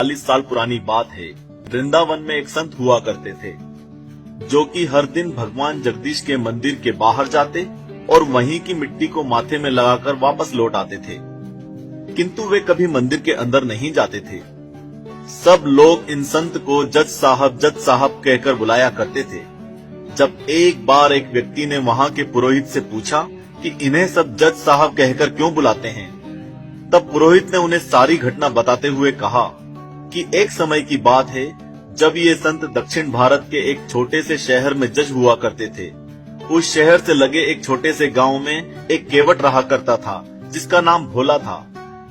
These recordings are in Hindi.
40 साल पुरानी बात है। वृंदावन में एक संत हुआ करते थे जो कि हर दिन भगवान जगदीश के मंदिर के बाहर जाते और वहीं की मिट्टी को माथे में लगाकर वापस लौट आते थे, किंतु वे कभी मंदिर के अंदर नहीं जाते थे। सब लोग इन संत को जज साहब कहकर बुलाया करते थे। जब एक बार एक व्यक्ति ने वहां के पुरोहित से पूछा कि इन्हें सब जज साहब कहकर क्यों बुलाते हैं, तब पुरोहित ने उन्हें सारी घटना बताते हुए कहा कि एक समय की बात है जब ये संत दक्षिण भारत के एक छोटे से शहर में जज हुआ करते थे। उस शहर से लगे एक छोटे से गांव में एक केवट रहा करता था जिसका नाम भोला था।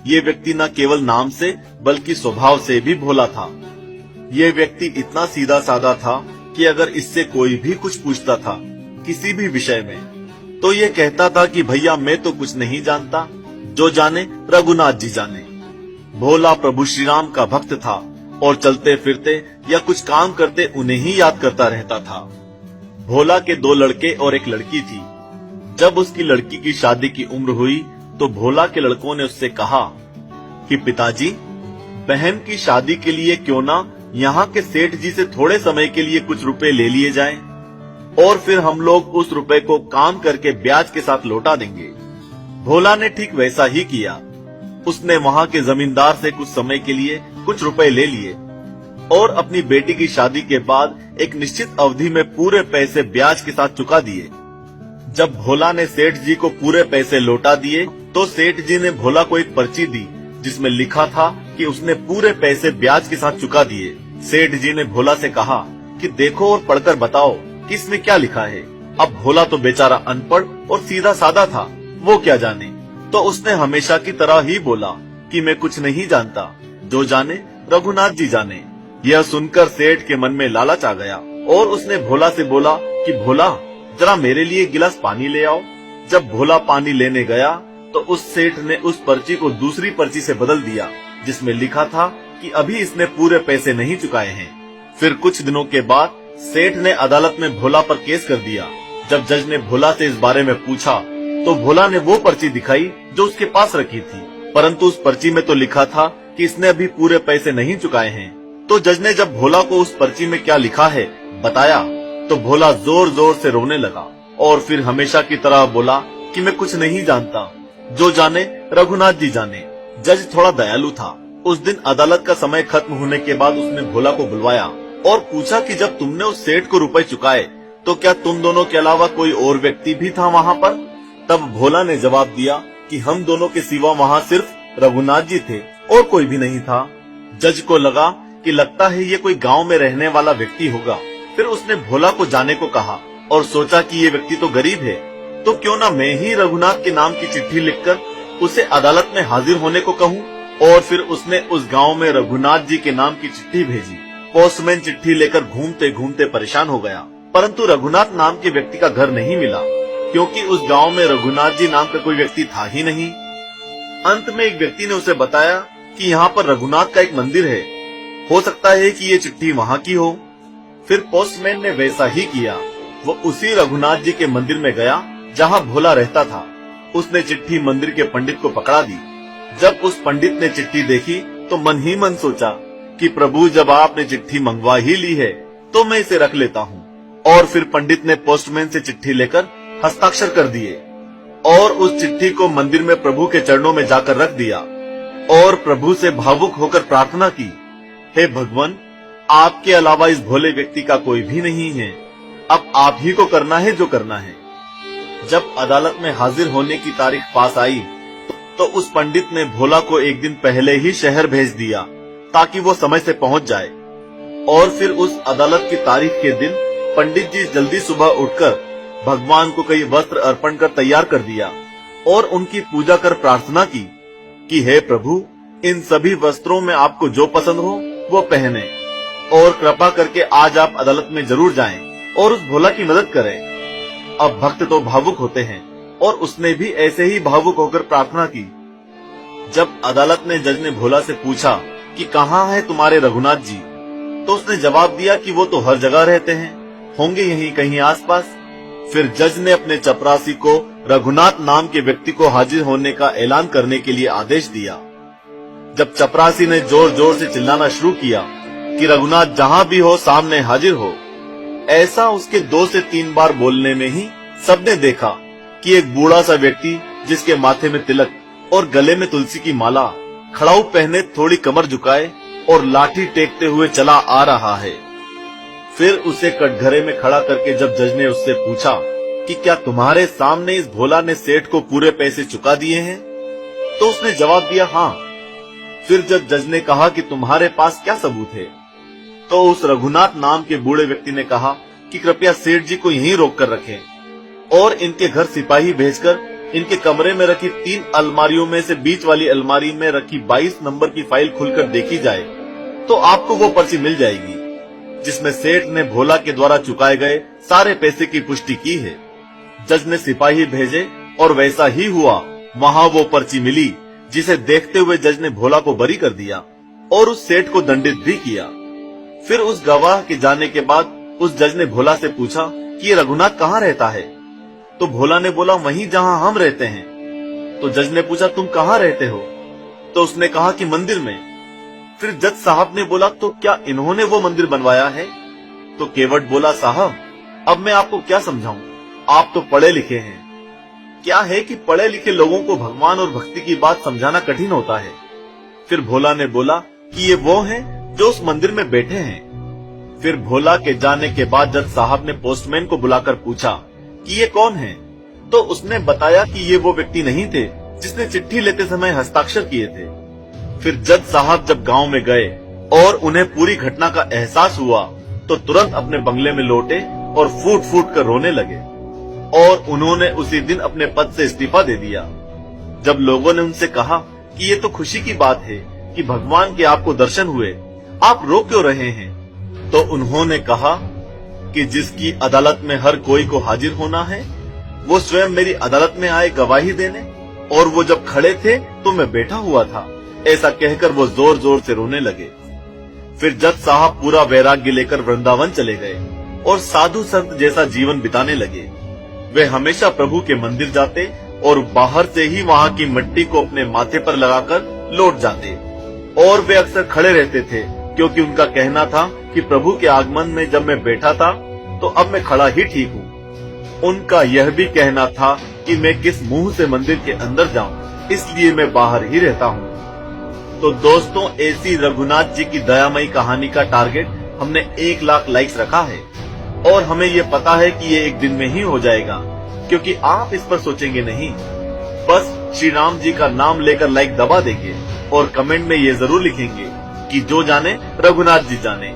ये व्यक्ति न केवल नाम से बल्कि स्वभाव से भी भोला था। ये व्यक्ति इतना सीधा साधा था कि अगर इससे कोई भी कुछ पूछता था किसी भी विषय में तो ये कहता था कि भैया मैं तो कुछ नहीं जानता, जो जाने रघुनाथ जी जाने। भोला प्रभु श्री राम का भक्त था और चलते फिरते या कुछ काम करते उन्हें ही याद करता रहता था। भोला के 2 लड़के और एक लड़की थी। जब उसकी लड़की की शादी की उम्र हुई तो भोला के लड़कों ने उससे कहा कि पिताजी, बहन की शादी के लिए क्यों ना यहाँ के सेठ जी से थोड़े समय के लिए कुछ रुपए ले लिए जाएं और फिर हम लोग उस रुपए को काम करके ब्याज के साथ लौटा देंगे। भोला ने ठीक वैसा ही किया। उसने वहाँ के जमींदार से कुछ समय के लिए कुछ रुपए ले लिए और अपनी बेटी की शादी के बाद एक निश्चित अवधि में पूरे पैसे ब्याज के साथ चुका दिए। जब भोला ने सेठ जी को पूरे पैसे लौटा दिए तो सेठ जी ने भोला को एक पर्ची दी जिसमें लिखा था कि उसने पूरे पैसे ब्याज के साथ चुका दिए। सेठ जी ने भोला से कहा कि देखो और पढ़कर बताओ कि इसमें क्या लिखा है। अब भोला तो बेचारा अनपढ़ और सीधा साधा था, वो क्या जाने, तो उसने हमेशा की तरह ही बोला कि मैं कुछ नहीं जानता, जो जाने रघुनाथ जी जाने। यह सुनकर सेठ के मन में लालच आ गया और उसने भोला से बोला कि भोला जरा मेरे लिए गिलास पानी ले आओ। जब भोला पानी लेने गया तो उस सेठ ने उस पर्ची को दूसरी पर्ची से बदल दिया जिसमें लिखा था कि अभी इसने पूरे पैसे नहीं चुकाए हैं। फिर कुछ दिनों के बाद सेठ ने अदालत में भोला पर केस कर दिया। जब जज ने भोला से इस बारे में पूछा तो भोला ने वो पर्ची दिखाई जो उसके पास रखी थी, परंतु उस पर्ची में तो लिखा था कि इसने अभी पूरे पैसे नहीं चुकाए हैं। तो जज ने जब भोला को उस पर्ची में क्या लिखा है बताया तो भोला जोर जोर से रोने लगा और फिर हमेशा की तरह बोला कि मैं कुछ नहीं जानता, जो जाने रघुनाथ जी जाने। जज थोड़ा दयालु था। उस दिन अदालत का समय खत्म होने के बाद उसने भोला को बुलवाया और पूछा कि जब तुमने उस सेठ को रुपए चुकाए तो क्या तुम दोनों के अलावा कोई और व्यक्ति भी था वहाँ पर? तब भोला ने जवाब दिया कि हम दोनों के सिवा वहाँ सिर्फ रघुनाथ जी थे और कोई भी नहीं था। जज को लगा कि लगता है ये कोई गांव में रहने वाला व्यक्ति होगा। फिर उसने भोला को जाने को कहा और सोचा कि ये व्यक्ति तो गरीब है, तो क्यों ना मैं ही रघुनाथ के नाम की चिट्ठी लिखकर उसे अदालत में हाजिर होने को कहूँ। और फिर उसने उस गांव में रघुनाथ जी के नाम की चिट्ठी भेजी। पोस्टमैन चिट्ठी लेकर घूमते घूमते परेशान हो गया, परंतु रघुनाथ नाम के व्यक्ति का घर नहीं मिला क्योंकि उस गांव में रघुनाथ जी नाम का कोई व्यक्ति था ही नहीं। अंत में एक व्यक्ति ने उसे बताया कि यहाँ पर रघुनाथ का एक मंदिर है, हो सकता है कि ये चिट्ठी वहाँ की हो। फिर पोस्टमैन ने वैसा ही किया। वो उसी रघुनाथ जी के मंदिर में गया जहाँ भोला रहता था। उसने चिट्ठी मंदिर के पंडित को पकड़ा दी। जब उस पंडित ने चिट्ठी देखी तो मन ही मन सोचा कि प्रभु जब आपने चिट्ठी मंगवा ही ली है तो मैं इसे रख लेता हूँ। और फिर पंडित ने पोस्टमैन से चिट्ठी लेकर हस्ताक्षर कर दिए और उस चिट्ठी को मंदिर में प्रभु के चरणों में जाकर रख दिया और प्रभु से भावुक होकर प्रार्थना की, हे भगवान, आपके अलावा इस भोले व्यक्ति का कोई भी नहीं है, अब आप ही को करना है जो करना है। जब अदालत में हाजिर होने की तारीख पास आई तो उस पंडित ने भोला को एक दिन पहले ही शहर भेज दिया ताकि वो समय से पहुंच जाए। और फिर उस अदालत की तारीख के दिन पंडित जी जल्दी सुबह उठकर भगवान को कई वस्त्र अर्पण कर तैयार कर दिया और उनकी पूजा कर प्रार्थना की कि हे प्रभु, इन सभी वस्त्रों में आपको जो पसंद हो वो पहने और कृपा करके आज आप अदालत में जरूर जाएं और उस भोला की मदद करें। अब भक्त तो भावुक होते हैं और उसने भी ऐसे ही भावुक होकर प्रार्थना की। जब अदालत ने जज ने भोला से पूछा कि कहाँ है तुम्हारे रघुनाथ जी, तो उसने जवाब दिया कि वो तो हर जगह रहते हैं, होंगे यहीं कहीं आसपास। फिर जज ने अपने चपरासी को रघुनाथ नाम के व्यक्ति को हाजिर होने का ऐलान करने के लिए आदेश दिया। जब चपरासी ने जोर जोर से चिल्लाना शुरू किया कि रघुनाथ जहां भी हो सामने हाजिर हो, ऐसा उसके 2 से 3 बार बोलने में ही सबने देखा कि एक बूढ़ा सा व्यक्ति जिसके माथे में तिलक और गले में तुलसी की माला, खड़ाऊ पहने थोड़ी कमर झुकाए और लाठी टेकते हुए चला आ रहा है। फिर उसे कटघरे में खड़ा करके जब जज ने उससे पूछा कि क्या तुम्हारे सामने इस भोला ने सेठ को पूरे पैसे चुका दिए हैं, तो उसने जवाब दिया हाँ। फिर जब जज ने कहा कि तुम्हारे पास क्या सबूत है, तो उस रघुनाथ नाम के बूढ़े व्यक्ति ने कहा कि कृपया सेठ जी को यहीं रोक कर रखें और इनके घर सिपाही भेजकर इनके कमरे में रखी 3 अलमारियों में से बीच वाली अलमारी में रखी 22 नंबर की फाइल खुलकर देखी जाए तो आपको वो पर्ची मिल जाएगी जिसमें सेठ ने भोला के द्वारा चुकाए गए सारे पैसे की पुष्टि की है। जज ने सिपाही भेजे और वैसा ही हुआ। वहां वो पर्ची मिली जिसे देखते हुए जज ने भोला को बरी कर दिया और उस सेठ को दंडित भी किया। फिर उस गवाह के जाने के बाद उस जज ने भोला से पूछा कि ये रघुनाथ कहाँ रहता है, तो भोला ने बोला वहीं जहां हम रहते हैं। तो जज ने पूछा तुम कहाँ रहते हो, तो उसने कहा कि मंदिर में। फिर जज साहब ने बोला तो क्या इन्होंने वो मंदिर बनवाया है, तो केवट बोला साहब अब मैं आपको क्या समझाऊं, आप तो पढ़े लिखे हैं। क्या है कि पढ़े लिखे लोगों को भगवान और भक्ति की बात समझाना कठिन होता है। फिर भोला ने बोला कि ये वो हैं जो उस मंदिर में बैठे हैं। फिर भोला के जाने के बाद जज साहब ने पोस्टमैन को बुलाकर पूछा कि ये कौन है, तो उसने बताया कि ये वो व्यक्ति नहीं थे जिसने चिट्ठी लेते समय हस्ताक्षर किए थे। फिर जज साहब जब गांव में गए और उन्हें पूरी घटना का एहसास हुआ तो तुरंत अपने बंगले में लौटे और फूट फूट कर रोने लगे और उन्होंने उसी दिन अपने पद से इस्तीफा दे दिया। जब लोगों ने उनसे कहा कि ये तो खुशी की बात है कि भगवान के आपको दर्शन हुए, आप रो क्यों रहे हैं, तो उन्होंने कहा कि जिसकी अदालत में हर कोई को हाजिर होना है वो स्वयं मेरी अदालत में आए गवाही देने, और वो जब खड़े थे तो मैं बैठा हुआ था। ऐसा कहकर वो जोर जोर से रोने लगे। फिर जज साहब पूरा वैराग्य लेकर वृंदावन चले गए और साधु संत जैसा जीवन बिताने लगे। वे हमेशा प्रभु के मंदिर जाते और बाहर से ही वहाँ की मिट्टी को अपने माथे पर लगाकर लौट जाते, और वे अक्सर खड़े रहते थे क्योंकि उनका कहना था कि प्रभु के आगमन में जब मैं बैठा था तो अब मैं खड़ा ही ठीक हूँ। उनका यह भी कहना था कि मैं किस मुंह से मंदिर के अंदर जाऊं, इसलिए मैं बाहर ही रहता हूँ। तो दोस्तों, ऐसी रघुनाथ जी की दयामयी कहानी का टारगेट हमने 1 लाख लाइक्स रखा है और हमें ये पता है कि ये एक दिन में ही हो जाएगा, क्योंकि आप इस पर सोचेंगे नहीं, बस श्री राम जी का नाम लेकर लाइक दबा देंगे और कमेंट में ये जरूर लिखेंगे कि जो जाने रघुनाथ जी जाने।